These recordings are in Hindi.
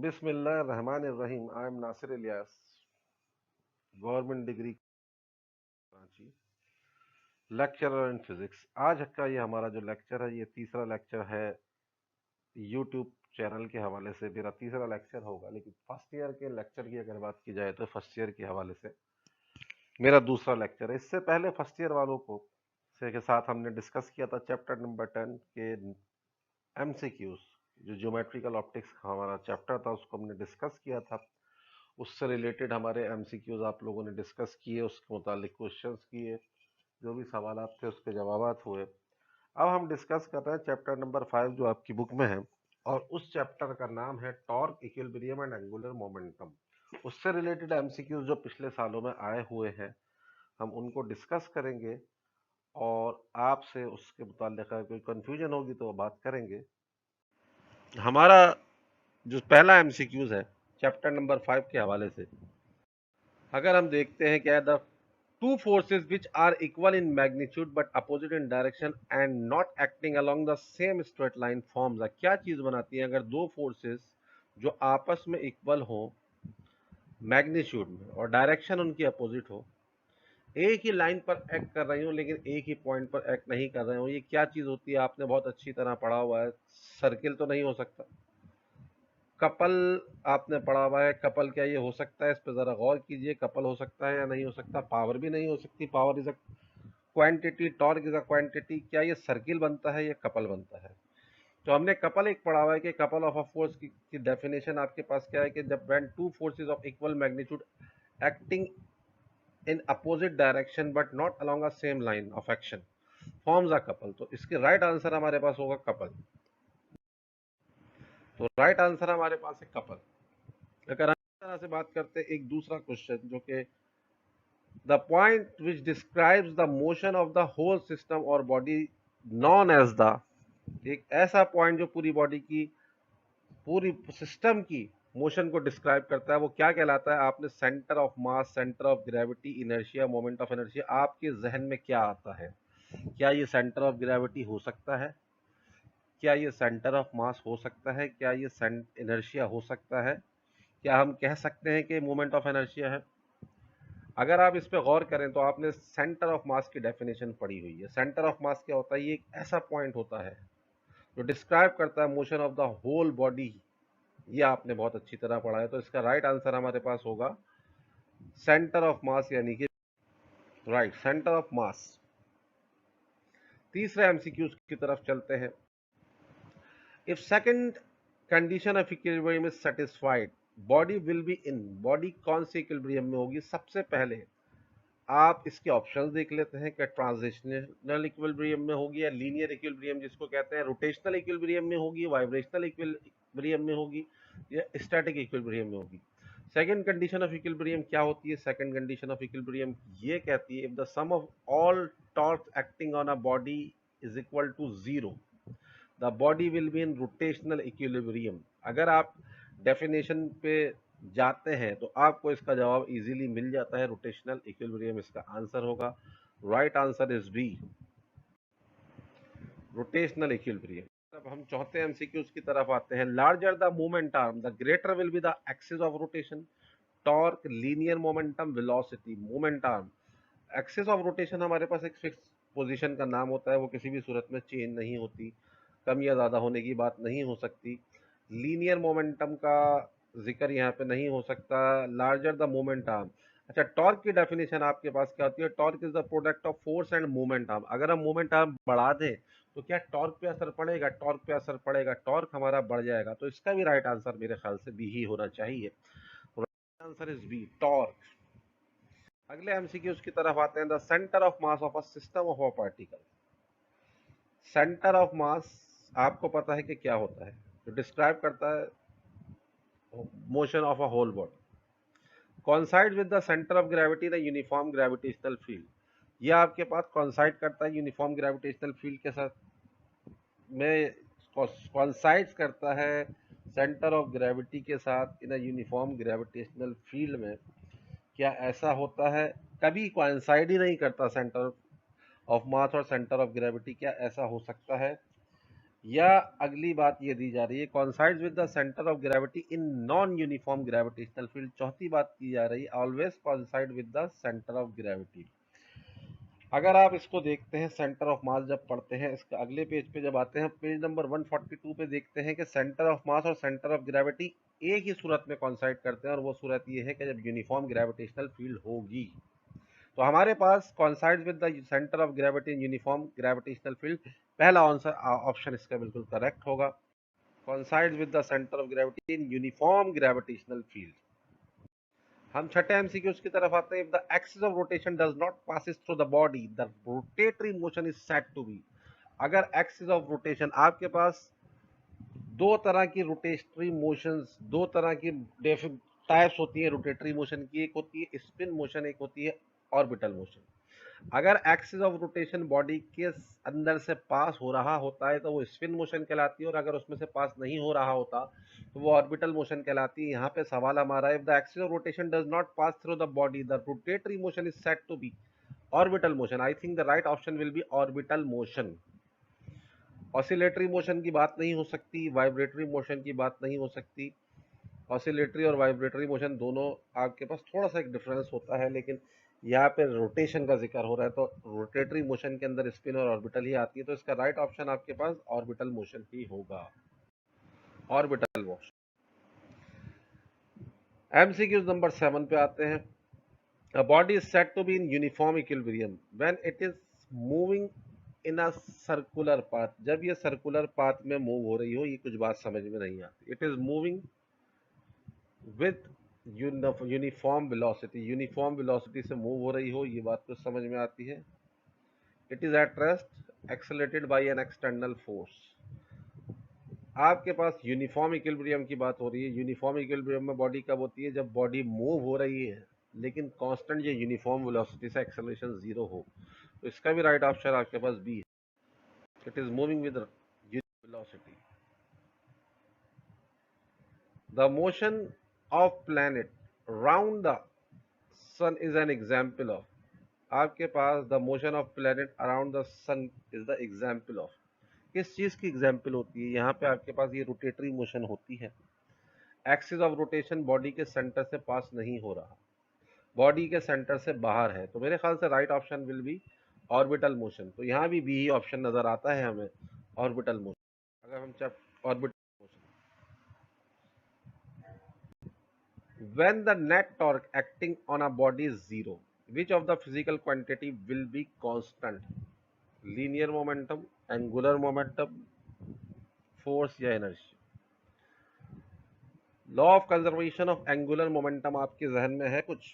बिस्मिल्लाहिर्रहमानिर्रहीम। I am Nasir Ilyas, government degree Karachi, lecturer in physics. आज का ये हमारा जो लेक्चर है, ये तीसरा लेक्चर है। यूट्यूब चैनल के हवाले से मेरा तीसरा लेक्चर होगा, लेकिन फर्स्ट ईयर के लेक्चर की अगर बात की जाए तो फर्स्ट ईयर के हवाले से मेरा दूसरा लेक्चर है। इससे पहले फर्स्ट ईयर वालों को के साथ हमने डिस्कस किया था चैप्टर नंबर 10 के एमसीक्यूज। जो ज्योमेट्रिकल ऑप्टिक्स का हमारा चैप्टर था, उसको हमने डिस्कस किया था। उससे रिलेटेड हमारे एमसीक्यूज आप लोगों ने डिस्कस किए, उसके मुतालिक क्वेश्चंस किए, जो भी सवाल थे उसके जवाब हुए। अब हम डिस्कस कर रहे हैं चैप्टर नंबर 5 जो आपकी बुक में है, और उस चैप्टर का नाम है torque, equilibrium and angular momentum. उससे रिलेटेड एमसीक्यूज जो पिछले सालों में आए हुए हैं, हम उनको डिस्कस करेंगे और आपसे उसके मुतालिक कोई कंफ्यूजन होगी तो बात करेंगे। हमारा जो पहला एमसीक्यूज है चैप्टर नंबर 5 के हवाले से, अगर हम देखते हैं क्या, the two forces which are equal in magnitude but opposite in direction and not acting along the same straight line forms a, क्या चीज बनाती है? अगर दो फोर्सेस जो आपस में इक्वल हो मैग्नीट्यूड में और डायरेक्शन उनकी अपोजिट हो, एक ही लाइन पर एक्ट कर रही हो लेकिन एक ही पॉइंट पर एक्ट नहीं कर रहे हो, ये क्या चीज होती है? आपने बहुत अच्छी तरह पढ़ा हुआ है। सर्किल तो नहीं हो सकता। कपल आपने पढ़ा हुआ है। कपल क्या ये हो सकता है? इस पर जरा गौर कीजिए। कपल हो सकता है या नहीं हो सकता? पावर भी नहीं हो सकती। Power is a quantity, torque is a quantity. क्या ये सर्किल बनता है या कपल बनता है? तो हमने कपल एक पढ़ा हुआ है कि कपल ऑफ अ फोर्स की डेफिनेशन आपके पास क्या है कि जब when two forces of equal magnitude acting in opposite direction but not along a same line of action forms a couple. तो इसके राइट आंसर हमारे पास होगा कपल। तो राइट आंसर हमारे पास है कपल। अगर हम इस तरह से बात करते हैं, एक दूसरा क्वेश्चन जो कि the point which describes the motion of the whole system और बॉडी नॉन एज द, एक ऐसा पॉइंट जो पूरी बॉडी की, पूरी सिस्टम की मोशन को डिस्क्राइब करता है, वो क्या कहलाता है? आपने centre of mass, centre of gravity, inertia, moment of inertia, आपके जहन में क्या आता है? क्या ये सेंटर ऑफ ग्रेविटी हो सकता है? क्या ये सेंटर ऑफ मास हो सकता है? क्या ये इनर्शिया हो सकता है? क्या हम कह सकते हैं कि मोमेंट ऑफ इनर्शिया है? अगर आप इस पे गौर करें तो आपने सेंटर ऑफ मास की डेफिनेशन पढ़ी हुई है। सेंटर ऑफ मास क्या होता है? ये एक ऐसा पॉइंट होता है जो डिस्क्राइब करता है motion of the whole body. ये आपने बहुत अच्छी तरह पढ़ा है। तो इसका राइट आंसर हमारे पास होगा सेंटर ऑफ मास, यानी कि राइट, सेंटर ऑफ मास। तीसरे एमसीक्यू की तरफ चलते हैं। If second condition of equilibrium is satisfied, body will be in, body कौन से इक्विलिब्रियम में होगी? सबसे पहले आप इसके ऑप्शंस देख लेते हैं कि ट्रांजिशनल इक्विलिब्रियम में होगी, या लीनियर इक्विलिब्रियम जिसको कहते हैं, रोटेशनल इक्विलिब्रियम में होगी, वाइब्रेशनल इक्विलिब्रियम में होगी, या स्टैटिक इक्विलिब्रियम में होगी। सेकंड कंडीशन ऑफ इक्विलिब्रियम क्या होती है? सेकंड कंडीशन ऑफ इक्विलिब्रियम ये कहती है, if the sum of all torque acting on a body is equal to zero, the body will be in rotational equilibrium. अगर आप डेफिनेशन पे जाते हैं तो आपको इसका जवाब इजीली मिल जाता है, रोटेशनल इक्विलिब्रियम इसका आंसर होगा। Right answer is B, rotational equilibrium. अब हम चौथे एमसीक्यूज की तरफ आते हैं। Larger the moment arm the greater will be the axis of rotation, torque, linear momentum, velocity. Moment arm, axis of rotation हमारे पास एक फिक्स पोजीशन का नाम होता है, वो किसी भी सूरत में चेंज नहीं होती, कम या ज़्यादा होने की बात नहीं हो सकती। लीनियर मोमेंटम का जिक्र यहाँ पे नहीं हो सकता। Larger the moment arm. अच्छा, टॉर्क की डेफिनेशन आपके पास क्या होती है? Torque is the product of force end moment arm. अगर हम मोमेंट आर्म बढ़ा दें तो क्या टॉर्क पे असर पड़ेगा? टॉर्क पे असर पड़ेगा, टॉर्क हमारा बढ़ जाएगा। तो इसका भी राइट आंसर मेरे ख्याल से बी ही होना चाहिए। Right answer is B, torque. अगले एमसीक्यूज की तरफ आते हैं। The centre of mass of a system of a particle. Centre of mass आपको पता है कि क्या होता है? जो डिस्क्राइब करता है motion of a whole body. Coincide with the centre of gravity the uniform gravitational field. ये आपके पास कॉन्साइड करता है यूनिफॉर्म ग्रेविटेशनल फील्ड के साथ में, कॉन्साइड करता है सेंटर ऑफ ग्रेविटी के साथ इन अ यूनिफॉर्म ग्रेविटेशनल फील्ड में। क्या ऐसा होता है? कभी कोइंसाइड ही नहीं करता सेंटर ऑफ मास और सेंटर ऑफ ग्रेविटी। क्या ऐसा हो सकता है? या अगली बात ये दी जा रही है coincides with the center of gravity in non uniform gravitational field. चौथी बात की जा रही है always coincide with the center of gravity। अगर आप इसको देखते हैं सेंटर ऑफ मास जब पढ़ते हैं, इसका अगले पेज पे जब आते हैं, पेज नंबर 142 पे देखते हैं कि सेंटर ऑफ मास और सेंटर ऑफ ग्रेविटी एक ही सूरत में कॉन्साइड करते हैं, और वो सूरत ये है कि जब यूनिफॉर्म ग्रेविटेशनल फील्ड होगी। तो हमारे पास coincide with the centre of gravity in uniform gravitational field, पहला ऑप्शन इसका बिल्कुल करेक्ट होगा। Coincide with the centre of gravity in uniform gravitational field. हम छठे एमसीक्यूज की तरफ आते हैं। If the axis of rotation does not passes through the body the rotatory motion is said to be. अगर एक्सिस ऑफ रोटेशन, आपके पास दो तरह की रोटेटरी मोशंस, दो तरह की टाइप्स होती है रोटेटरी मोशन की। एक होती है स्पिन मोशन, एक होती है ऑर्बिटल मोशन। अगर एक्सिस ऑफ रोटेशन बॉडी के अंदर से पास हो रहा होता है तो वो स्पिन मोशन कहलाती है, और अगर उसमें से पास नहीं हो रहा होता तो वो ऑर्बिटल मोशन कहलाती है। यहाँ पे सवाल हमारा है, if the axis of rotation does not pass through the body the rotatory motion is said to be orbital motion. I think the right option will be orbital motion. Oscillatory motion की बात नहीं हो सकती, वाइब्रेटरी मोशन की बात नहीं हो सकती। ऑसिलेटरी और वाइब्रेटरी मोशन दोनों आपके पास थोड़ा सा एक डिफरेंस होता है, लेकिन यहाँ पे रोटेशन का जिक्र हो रहा है तो रोटेटरी मोशन के अंदर स्पिन और ऑर्बिटल ही आती है। तो इसका राइट ऑप्शन आपके पास ऑर्बिटल मोशन ही होगा, ऑर्बिटल मोशन। एमसीक्यूज नंबर 7 पे आते हैं। A body is said to be in uniform equilibrium when it is moving in a circular path। जब ये सर्कुलर पाथ में मूव हो रही हो, ये कुछ बात समझ में नहीं आती। It is moving with uniform velocity, uniform velocity से मूव हो रही हो, ये बात तो समझ में आती है। It is at rest accelerated by an external force. आपके पास यूनिफॉर्म इक्विलिब्रियम की बात हो रही है। यूनिफॉर्म इक्विलिब्रियम में बॉडी कब होती है? जब बॉडी मूव हो रही है लेकिन कांस्टेंट ये यूनिफॉर्म वेलोसिटी से एक्सेलरेशन जीरो हो। तो इसका भी राइट ऑप्शन आपके पास बी है। It is moving with velocity. The motion of planet round the sun is an example of. आपके पास the motion of planet around the sun is the example of. किस चीज की एग्जाम्पल होती है? यहाँ पे आपके पास ये रोटेटरी मोशन होती है। एक्सिस ऑफ रोटेशन बॉडी के सेंटर से पास नहीं हो रहा, बॉडी के सेंटर से बाहर है। तो मेरे ख्याल से right option will be orbital motion. तो यहाँ भी बी ही ऑप्शन नजर आता है हमें, ऑर्बिटल मोशन। अगर हम orbital motion, when the net torque acting on a body is zero, which of the physical quantity will be constant? Linear momentum, angular momentum, force या energy? Law of conservation of angular momentum आपके जहन में है कुछ?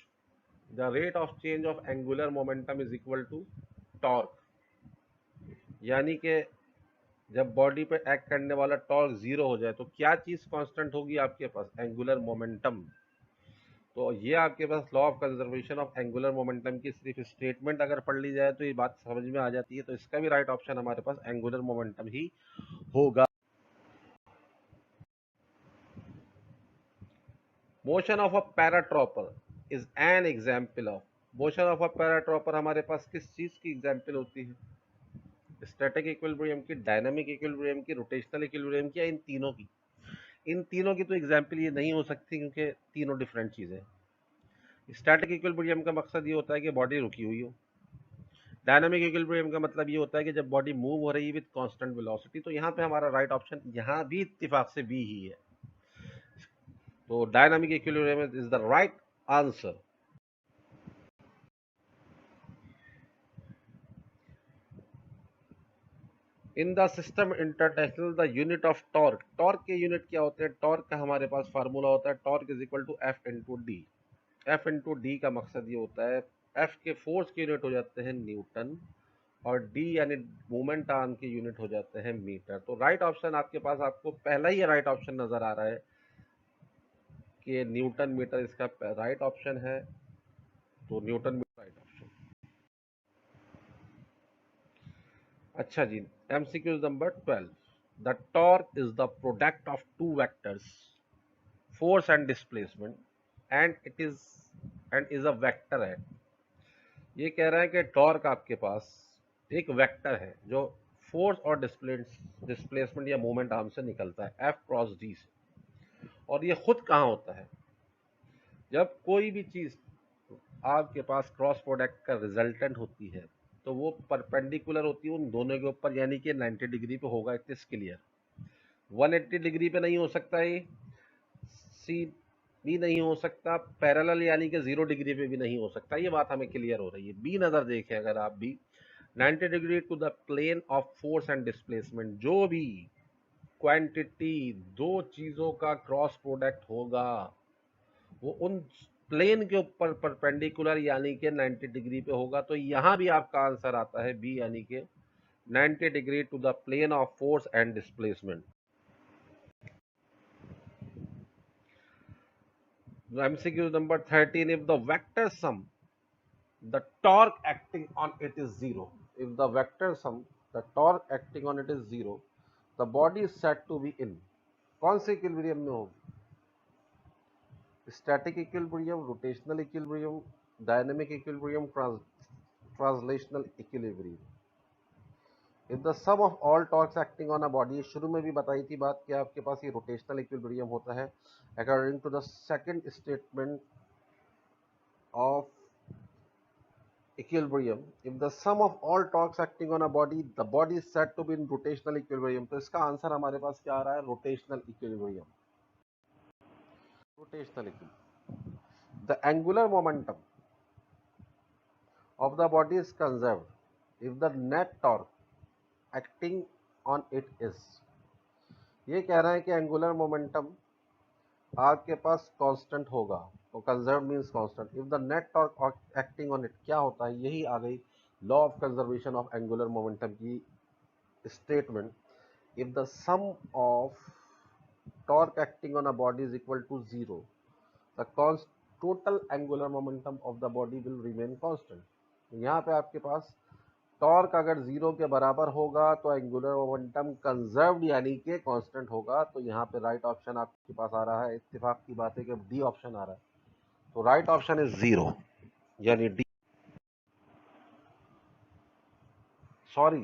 The rate of change of angular momentum is equal to torque. यानी कि जब बॉडी पे एक्ट करने वाला टॉर्क जीरो हो जाए तो क्या चीज कांस्टेंट होगी आपके पास? Angular momentum. तो ये आपके पास law of conservation of angular momentum की सिर्फ स्टेटमेंट अगर पढ़ ली जाए तो ये बात समझ में आ जाती है। तो इसका भी राइट ऑप्शन हमारे पास एंगुलर मोमेंटम ही होगा। Motion of a paratrooper is an example of. Motion of a paratrooper हमारे पास किस चीज की एग्जाम्पल होती है? स्टैटिक इक्विलिब्रियम की, डायनामिक इक्विलिब्रियम की, रोटेशनल इक्विलिब्रियम की, या इन तीनों की? इन तीनों की तो एग्जाम्पल ये नहीं हो सकती क्योंकि तीनों डिफरेंट चीजें हैं। स्टैटिक इक्विलिब्रियम का मकसद ये होता है कि बॉडी रुकी हुई हो। डायनामिक इक्विलिब्रियम का मतलब ये होता है कि जब बॉडी मूव हो रही है विद कांस्टेंट वेलोसिटी। तो यहाँ पे हमारा राइट ऑप्शन यहाँ भी इत्तेफाक से बी ही है। तो dynamic equilibrium is the right answer. In the system international the unit of torque, torque के यूनिट क्या होते हैं? टॉर्क का हमारे पास फार्मूला होता है torque is equal to F into D. F into D का मकसद ये होता है, एफ के फोर्स के यूनिट हो जाते हैं न्यूटन, और डी यानी मोमेंट आर्म के यूनिट हो जाते हैं मीटर। तो राइट ऑप्शन आपके पास, आपको पहला ही राइट ऑप्शन नजर आ रहा है कि न्यूटन मीटर इसका राइट ऑप्शन है। तो न्यूटन मीटर राइट ऑप्शन। अच्छा जी, MCQ number 12। The torque is the product of two vectors, force and displacement, and is a vector है। ये कह रहा है कि टॉर्क आपके पास एक वेक्टर है जो फोर्स और डिस्प्लेसमेंट या मोमेंट आर्म से निकलता है एफ क्रॉस डी से। और ये खुद कहाँ होता है? जब कोई भी चीज आपके पास क्रॉस प्रोडक्ट का रिजल्टेंट होती है तो वो परपेंडिकुलर होती है उन दोनों के ऊपर, यानी कि 90 डिग्री पे होगा। It is clear. 180 डिग्री पे नहीं हो सकता है, सी भी नहीं हो सकता, पैरेलल यानी कि 0 डिग्री पे भी नहीं हो सकता। ये बात हमें क्लियर हो रही है। बी नजर देखें अगर आप भी, 90 degree to the plane of force and displacement, जो भी क्वांटिटी दो चीजों का क्रॉस प्रोडक्ट होगा वो उन प्लेन के ऊपर परपेंडिकुलर यानी कि 90 डिग्री पे होगा। तो यहां भी आपका आंसर आता है बी, यानी कि 90 degree to the plane of force and displacement. MCQ number 13, if the vector sum, the torque acting on it is zero. If the vector sum, the torque acting on it is zero, the body is said to be in कौन से इक्विलिब्रियम में होगी? Static equilibrium, rotational equilibrium, dynamic equilibrium, translational equilibrium. If the sum of all torques acting on a body, शुरू में भी बताई थी बात कि आपके पास ये रोटेशनल इक्विलिब्रियम होता है according to the second statement of equilibrium. If the sum of all torques acting on a body, the body is said to be in rotational equilibrium. तो इसका आंसर हमारे पास क्या आ रहा है? Rotational equilibrium. Rotational equilibrium. The angular momentum of the body is conserved if the net torque acting on it is, ये कह रहा है कि एंगुलर मोमेंटम आपके पास कांस्टेंट होगा। तो conserve means constant. If the net torque acting on it क्या होता है? यही आ गई law of conservation of angular momentum की statement. If the sum of torque acting on a body is equal to zero, the total angular momentum of the body will remain constant. यहाँ पे आपके पास टॉर्क अगर जीरो के बराबर होगा तो एंगुलर मोमेंटम कंजर्व्ड यानी कि कांस्टेंट होगा। तो यहाँ पे राइट ऑप्शन आपके पास आ रहा है, इत्तेफाक की बात है कि डी ऑप्शन आ रहा है। तो राइट ऑप्शन इज जीरो, यानी D. Sorry,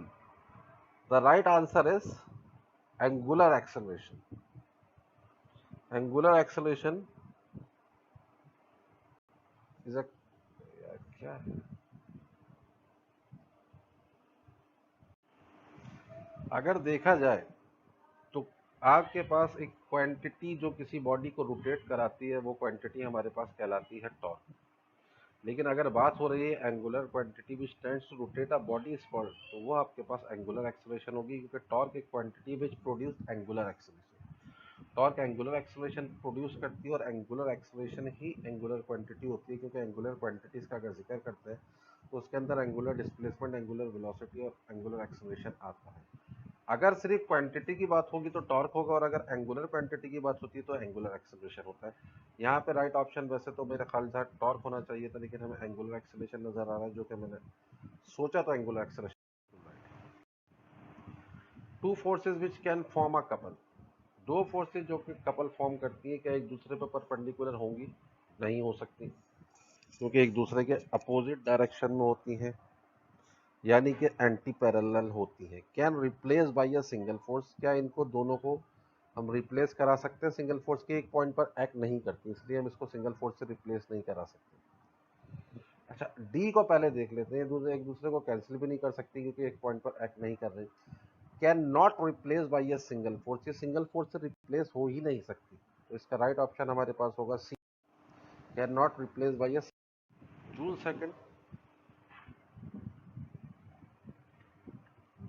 the right answer is angular acceleration. Angular acceleration is a क्या है? अगर देखा जाए तो आपके पास एक क्वांटिटी जो किसी बॉडी को रोटेट कराती है वो क्वांटिटी हमारे पास कहलाती है टॉर्क। लेकिन अगर बात हो रही है angular quantity which tends to rotate a body is called, तो वो आपके पास एंगुलर एक्सेलरेशन होगी, क्योंकि टॉर्क एक quantity which produce angular acceleration. Torque angular acceleration produce करती है और एंगुलर एक्सेलरेशन ही एंगुलर क्वांटिटी होती है, क्योंकि एंगुलर क्वांटिटीज का अगर जिक्र करते हैं तो उसके अंदर एंगुलर डिस्प्लेसमेंट, एंगुलर वेलोसिटी और एंगुलर एक्सेलरेशन आता है। अगर सिर्फ क्वांटिटी की बात होगी तो टॉर्क होगा, और अगर एंगुलर क्वांटिटी की बात होती है तो एंगुलर एक्सेलरेशन होता है। यहाँ पे राइट ऑप्शन वैसे तो मेरा ख्याल था टॉर्क होना चाहिए था, लेकिन हमें एंगुलर एक्सेलरेशन नजर आ रहा है, जो कि मैंने सोचा तो angular acceleration. Two forces which can form a couple, दो फोर्सेज जो कि कपल फॉर्म करती है, क्या एक दूसरे पर परपेंडिकुलर होंगी? नहीं हो सकती, क्योंकि एक दूसरे के अपोजिट डायरेक्शन में होती हैं, यानी कि एंटी पैरेलल होती है। Can replace by a single force, क्या इनको दोनों को हम रिप्लेस करा सकते हैं? सिंगल फोर्स के एक पॉइंट पर एक्ट नहीं करती, इसलिए हम इसको सिंगल फोर्स से रिप्लेस नहीं करा सकते। अच्छा, डी को पहले देख लेते हैं। एक दूसरे को कैंसिल भी नहीं कर सकती क्योंकि एक पॉइंट पर एक्ट नहीं कर रही। Can not replace by a single force, ये सिंगल फोर्स से रिप्लेस हो ही नहीं सकती। तो इसका राइट ऑप्शन हमारे पास होगा C, can not replace by a joule second.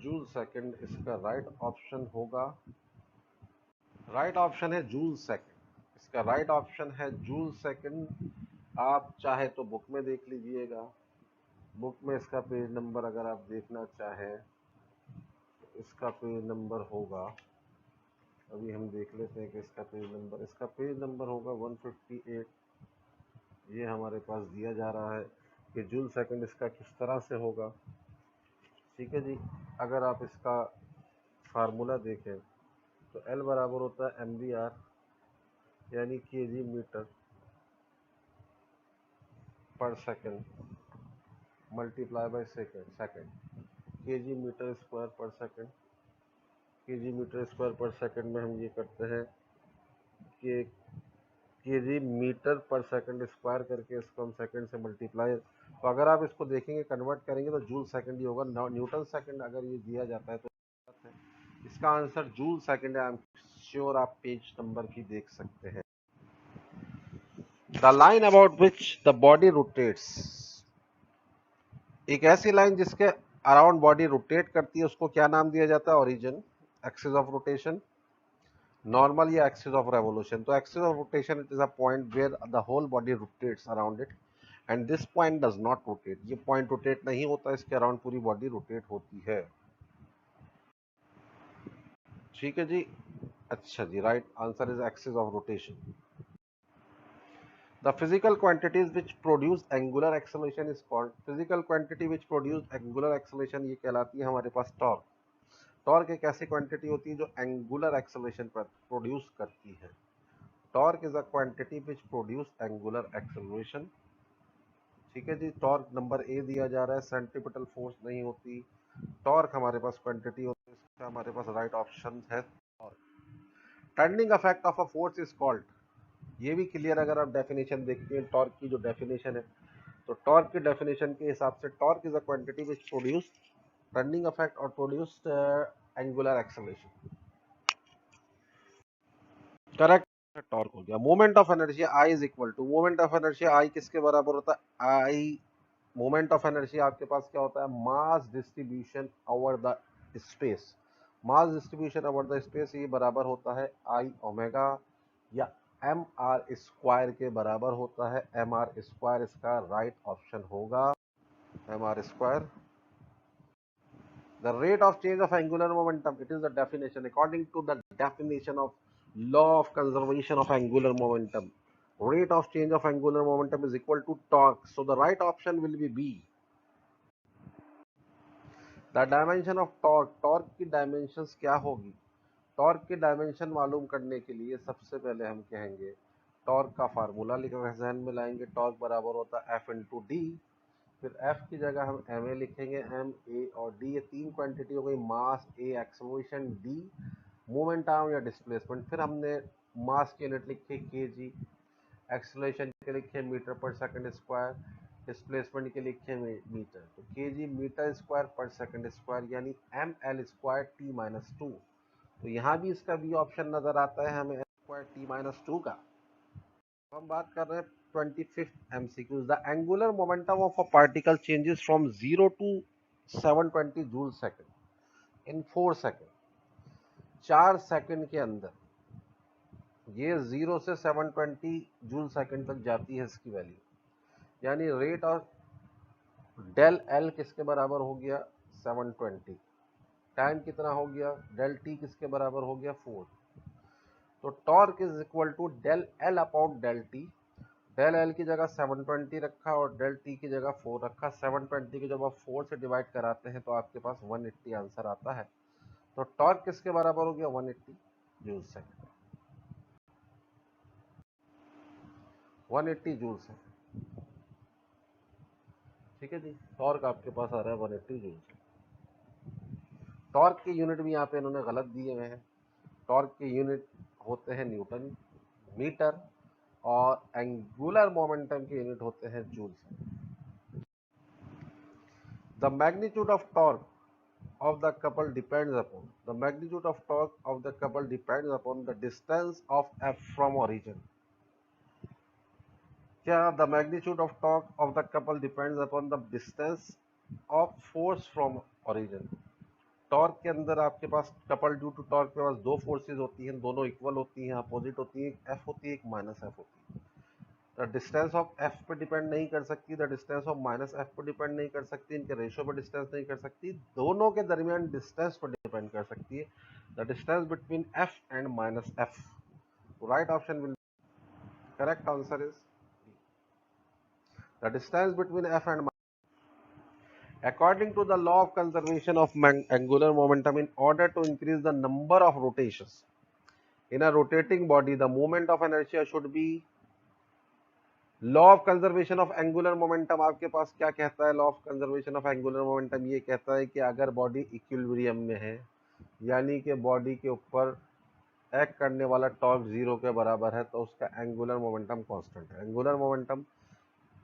Joule second इसका राइट ऑप्शन होगा, राइट ऑप्शन है जूल सेकंड। इसका राइट ऑप्शन है जूल सेकंड। आप चाहे तो बुक में देख लीजिएगा, बुक में इसका पेज नंबर अगर आप देखना चाहें तो इसका पेज नंबर होगा, अभी हम देख लेते हैं कि इसका पेज नंबर होगा 158। ये हमारे पास दिया जा रहा है कि जूल सेकंड इसका किस तरह से होगा। ठीक है जी, अगर आप इसका फार्मूला देखें तो L बराबर होता है MVR, यानी KG metre per second multiply by second. kg metre square per second, kg metre square per second में हम ये करते हैं कि kg metre per second square करके इसको हम सेकंड से मल्टीप्लाई, तो अगर आप इसको देखेंगे कन्वर्ट करेंगे तो जूल सेकंड ही होगा, न्यूटन सेकंड अगर ये दिया जाता है तो इसका आंसर जूल सेकंड है। आई एम श्योर आप पेज नंबर भी देख सकते हैं। The line about which the body rotates, एक ऐसी लाइन जिसके अराउंड बॉडी रोटेट करती है उसको क्या नाम दिया जाता है? Origin, axis of rotation, normal या एक्सिस ऑफ रेवोल्यूशन। तो axis of rotation it is a point where the whole body rotates around it and this point does not rotate. ये पॉइंट रोटेट नहीं होता, इसके अराउंड पूरी बॉडी रोटेट होती है। ठीक है जी, अच्छा जी, right answer is axis of rotation. The physical quantities which produce angular acceleration is called, physical quantity which produce angular acceleration ये कहलाती है हमारे पास टॉर्क। टॉर्क एक ऐसी क्वांटिटी होती है जो एंगुलर एक्सेलरेशन पर प्रोड्यूस करती है। Torque is a quantity which produce angular acceleration. ठीक है जी, टॉर्क नंबर ए दिया जा रहा है, सेंट्रीपिटल फोर्स नहीं होती, टॉर्क हमारे पास क्वांटिटी होती है, इसका हमारे पास राइट ऑप्शन है torque. Turning effect of a force is called, ये भी क्लियर अगर आप डेफिनेशन देखते हैं टॉर्क की जो डेफिनेशन है, तो टॉर्क की डेफिनेशन के हिसाब से torque is a quantity which produce turning effect और produce angular acceleration. Correct, torque हो गया। Moment of inertia I is equal to, moment of inertia I किसके बराबर होता है? आई, मोमेंट ऑफ इनर्शिया आपके पास क्या होता है? Mass distribution over the space. Mass distribution over the space ये बराबर होता है आई ओमेगा या एम आर स्क्वायर के बराबर होता है। एम आर स्क्वायर इसका राइट ऑप्शन होगा, M R square. The rate of change of angular momentum, it is the definition. According to the definition of law of conservation of angular momentum, rate of change of angular momentum is equal to torque. So the right option will be B. The dimension of torque, torque की dimensions क्या होगी? टॉर्क की डायमेंशन मालूम करने के लिए सबसे पहले हम कहेंगे टॉर्क का फार्मूला लिख जहन में लाएंगे। टॉर्क बराबर होता है एफ इंटू डी, फिर एफ की जगह हम एम ए लिखेंगे, एम ए और डी, ये तीन क्वांटिटी हो गई, मास ए एक्सेलरेशन डी मोमेंट आर्म या डिस्प्लेसमेंट। फिर हमने मास की यूनिट लिखी के जी, एक्सेलरेशन के लिखे metre per second square, displacement के लिखे मीटर, तो K G metre square per second square यानी M L square T minus two. तो यहाँ भी इसका बी ऑप्शन नजर आता है हमें, M square T minus two का। हम बात कर रहे हैं 25th MCQ, the angular momentum of a particle changes from 0 to 720 joule second in 4 second. 4 second के अंदर ये 0 से 720 जूल सेकंड तक जाती है इसकी वैल्यू, यानी रेट ऑफ डेल एल किसके बराबर हो गया? 720। टाइम कितना हो गया? डेल टी किसके बराबर हो गया? 4। तो torque is equal to del L upon del T. Del L की जगह 720 रखा और डेल टी की जगह 4 रखा। 720 की जब आप 4 से डिवाइड कराते हैं तो आपके पास 180 आंसर आता है। तो टॉर्क किसके बराबर हो गया? 180 जूल सेकंड, 180 जूल सेकंड। ठीक है जी, टॉर्क आपके पास आ रहा है 180 जूल सेकंड। टॉर्क की यूनिट भी यहाँ पे इन्होंने गलत दिए हुए हैं। टॉर्क की यूनिट होते हैं न्यूटन मीटर और एंगुलर मोमेंटम के यूनिट होते हैं joule. The magnitude of torque of the couple depends upon, the magnitude of torque of the couple depends upon the distance of F from origin. क्या the magnitude of torque of the couple depends upon the distance of force from origin? Torque के अंदर आपके पास कपल ड्यू टू टॉर्क के पास दो फोर्सेज होती हैं, दोनों इक्वल होती हैं, अपोजिट होती है, एक एफ होती है, एक माइनस एफ होती है। डिस्टेंस ऑफ एफ पे डिपेंड नहीं कर सकती, the distance of minus F पे डिपेंड नहीं कर सकती, इनके रेशियो पे डिस्टेंस नहीं कर सकती, दोनों के दरमियान डिस्टेंस पर डिपेंड कर सकती है, the distance between F and minus F. Right option will, correct answer is the distance between F and according to the law of conservation of angular momentum, in order to increase the number of rotations in a rotating body, the moment of inertia should be law of conservation of angular momentum आपके पास क्या कहता है? Law of conservation of angular momentum ये कहता है कि अगर बॉडी इक्विलिब्रियम में है, यानी कि बॉडी के ऊपर एक्ट करने वाला टॉर्क जीरो के बराबर है, तो उसका एंगुलर मोमेंटम कांस्टेंट है। एंगुलर मोमेंटम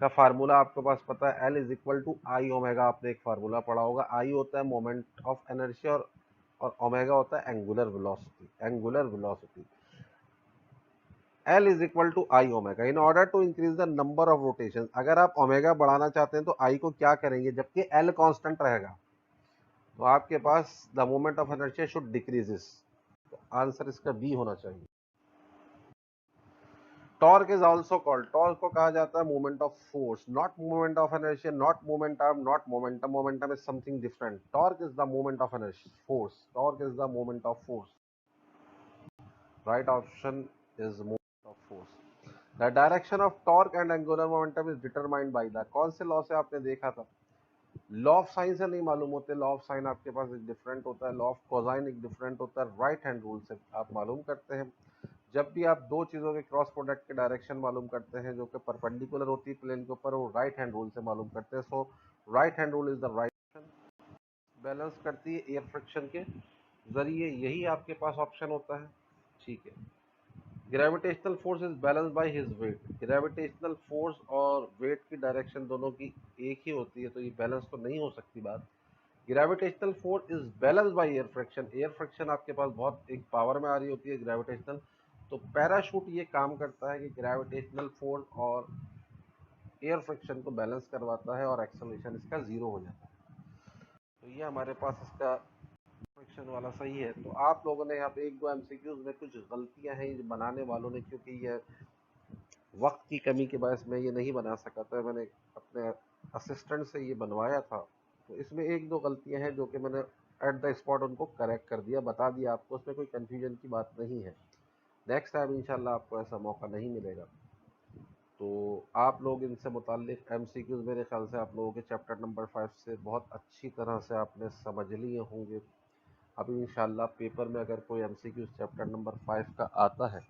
का फार्मूला आपके पास पता है, L is equal to I omega. आपने एक फार्मूला पढ़ा होगा। आई होता है मोमेंट ऑफ इनर्शिया और ओमेगा होता है angular velocity. Angular velocity L is equal to I omega. In order to increase the number of rotation, अगर आप ओमेगा बढ़ाना चाहते हैं तो आई को क्या करेंगे, जबकि L कांस्टेंट रहेगा, तो आपके पास the moment of inertia should decreases. तो आंसर इसका बी होना चाहिए। Torque is also called, torque को कहा जाता है moment of force, not moment of inertia, not moment arm, not momentum. Momentum is something different. Torque is the moment of inertia, force. Torque is the moment of force. Right option is moment of force. The direction of torque and angular momentum is determined by the, कौन से लॉ से आपने देखा था? लॉ ऑफ साइन से नहीं मालूम होते। लॉ ऑफ साइन आपके पास एक डिफरेंट होता है, लॉ ऑफ कोसाइन एक डिफरेंट होता है। राइट हैंड रूल से आप मालूम करते हैं। जब भी आप दो चीजों के क्रॉस प्रोडक्ट के डायरेक्शन मालूम करते हैं जो कि परपेंडिकुलर होती है प्लेन के ऊपर, वो राइट हैंड रूल से मालूम करते हैं। So right hand rule is the right option. Balance करती है एयर फ्रिक्शन के जरिए, यही आपके पास ऑप्शन होता है। ठीक है। Gravitational force is balance by his weight. Gravitational force और वेट की डायरेक्शन दोनों की एक ही होती है, तो ये बैलेंस तो नहीं हो सकती बात। Gravitational force is balance by air friction. Air friction आपके पास बहुत एक पावर में आ रही होती है ग्रेविटेशनल, तो पैराशूट ये काम करता है कि ग्रेविटेशनल फोर्स और एयर फ्रिक्शन को बैलेंस करवाता है और एक्सेलरेशन इसका जीरो हो जाता है। तो ये हमारे पास इसका फ्रिक्शन वाला सही है। तो आप लोगों ने यहाँ पे एक दो एमसीक्यूज में कुछ गलतियां हैं बनाने वालों ने, क्योंकि ये वक्त की कमी के वजह से मैं ये नहीं बना सका था, मैंने अपने असिस्टेंट से ये बनवाया था। तो इसमें एक दो गलतियां हैं जो कि मैंने एट द स्पॉट उनको करेक्ट कर दिया, बता दिया आपको, उसमें कोई कन्फ्यूजन की बात नहीं है। नेक्स्ट टाइम इंशाल्लाह आपको ऐसा मौका नहीं मिलेगा। तो आप लोग इनसे मुताल्लिक एमसीक्यूज मेरे ख्याल से आप लोगों के चैप्टर नंबर 5 से बहुत अच्छी तरह से आपने समझ लिए होंगे। अभी इंशाल्लाह पेपर में अगर कोई एमसीक्यूज चैप्टर नंबर 5 का आता है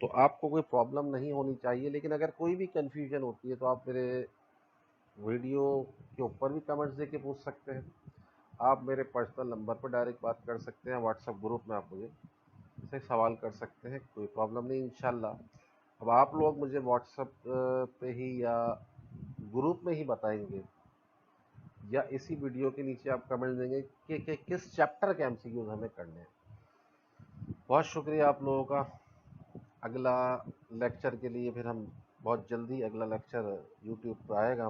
तो आपको कोई प्रॉब्लम नहीं होनी चाहिए। लेकिन अगर कोई भी कन्फ्यूजन होती है तो आप मेरे वीडियो के ऊपर भी कमेंट्स देके पूछ सकते हैं। आप मेरे पर्सनल नंबर पर डायरेक्ट बात कर सकते हैं। व्हाट्सएप ग्रुप में आप मुझे से सवाल कर सकते हैं, कोई प्रॉब्लम नहीं इंशाल्लाह। अब आप लोग मुझे व्हाट्सएप पे ही या ग्रुप में ही बताएंगे या इसी वीडियो के नीचे आप कमेंट देंगे कि किस चैप्टर के एमसीक्यूज हमें करने हैं। बहुत शुक्रिया आप लोगों का। अगला लेक्चर के लिए फिर हम बहुत जल्दी, अगला लेक्चर यूट्यूब पर आएगा।